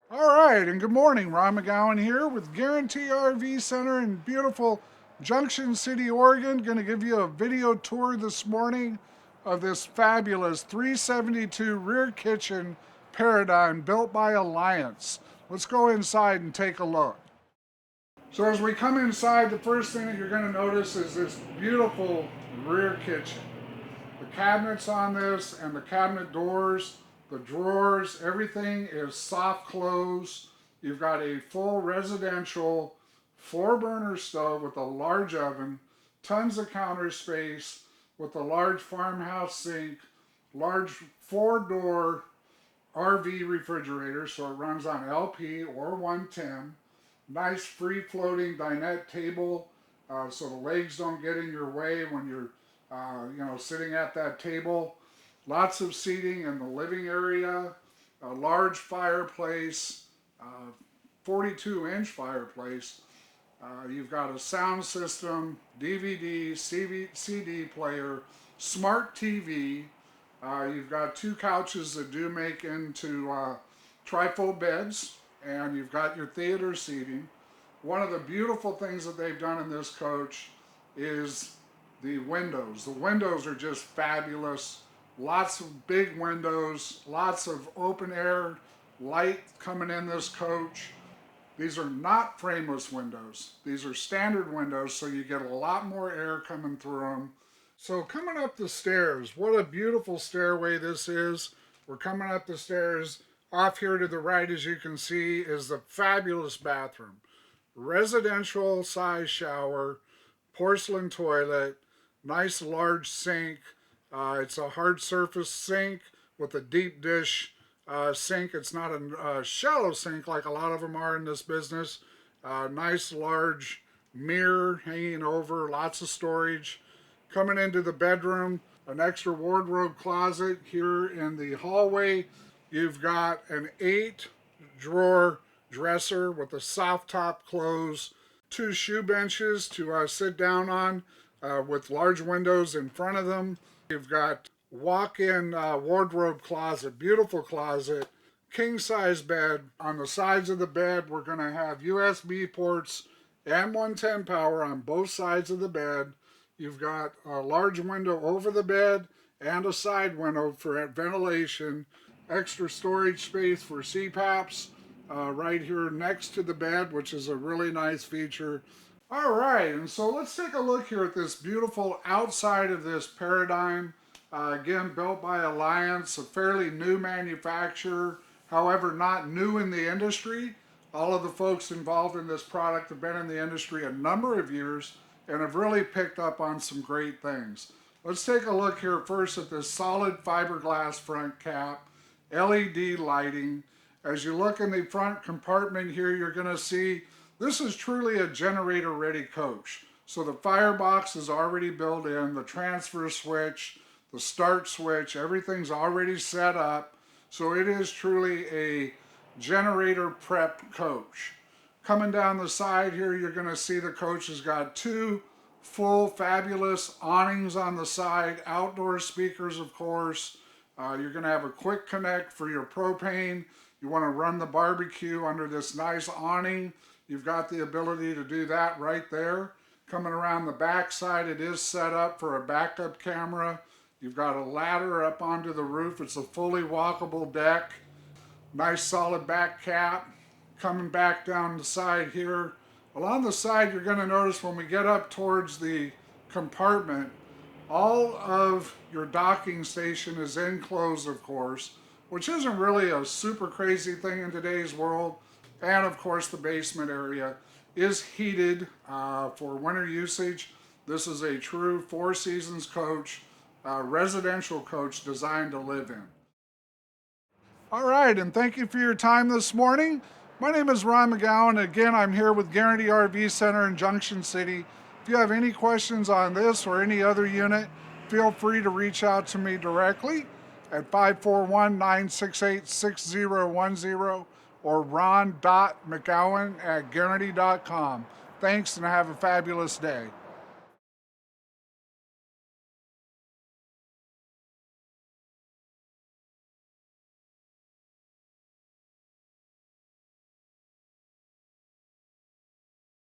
All right, and good morning. Ron.McGowen here with Guaranty RV Center in beautiful Junction City, Oregon. Going to give you a video tour this morning of this fabulous 372 rear kitchen Paradigm built by Alliance. Let's go inside and take a look. So as we come inside, the first thing that you're going to notice is this beautiful rear kitchen. The cabinets on this and the cabinet doors, the drawers, everything is soft close. You've got a full residential 4-burner stove with a large oven, tons of counter space with a large farmhouse sink, large 4-door RV refrigerator, so it runs on LP or 110. Nice free-floating dinette table, so the legs don't get in your way when you're sitting at that table. Lots of seating in the living area, a large fireplace, 42-inch fireplace. You've got a sound system, DVD, CD player, smart TV. You've got 2 couches that do make into trifold beds, and you've got your theater seating. One of the beautiful things that they've done in this coach is the windows. The windows are just fabulous. Lots of big windows, lots of open air light coming in this coach. These are not frameless windows. These are standard windows, so you get a lot more air coming through them. So coming up the stairs, what a beautiful stairway this is. We're coming up the stairs. Off here to the right, as you can see, is the fabulous bathroom. Residential size shower, porcelain toilet, nice large sink. It's a hard surface sink with a deep dish sink. It's not a shallow sink like a lot of them are in this business. Nice large mirror hanging over, lots of storage. Coming into the bedroom, an extra wardrobe closet here in the hallway. You've got an 8-drawer dresser with a soft top close, 2 shoe benches to sit down on with large windows in front of them. You've got walk-in wardrobe closet, beautiful closet, king-size bed. On the sides of the bed, we're going to have USB ports and 110 power on both sides of the bed. You've got a large window over the bed and a side window for ventilation. Extra storage space for CPAPs right here next to the bed, which is a really nice feature. All right, and so let's take a look here at this beautiful outside of this Paradigm. Again, built by Alliance, a fairly new manufacturer, however, not new in the industry. All of the folks involved in this product have been in the industry a number of years and have really picked up on some great things. Let's take a look here first at this solid fiberglass front cap, LED lighting. As you look in the front compartment here, you're going to see this is truly a generator-ready coach. So the firebox is already built in, the transfer switch, the start switch, everything's already set up. So it is truly a generator prep coach. Coming down the side here, you're going to see the coach has got 2 full fabulous awnings on the side, outdoor speakers of course. You're going to have a quick connect for your propane. You want to run the barbecue under this nice awning. You've got the ability to do that right there. Coming around the back side, it is set up for a backup camera. You've got a ladder up onto the roof. It's a fully walkable deck. Nice solid back cap. Coming back down the side here. Along the side, you're going to notice when we get up towards the compartment, all of your docking station is enclosed, of course, which isn't really a super crazy thing in today's world. And of course, the basement area is heated for winter usage. This is a true 4 seasons coach, residential coach designed to live in. All right, and thank you for your time this morning. My name is Ron.McGowen. Again, I'm here with Guaranty RV Center in Junction City. If you have any questions on this or any other unit, feel free to reach out to me directly at 541-968-6010 or ron.mcgowen@guaranty.com. Thanks and have a fabulous day.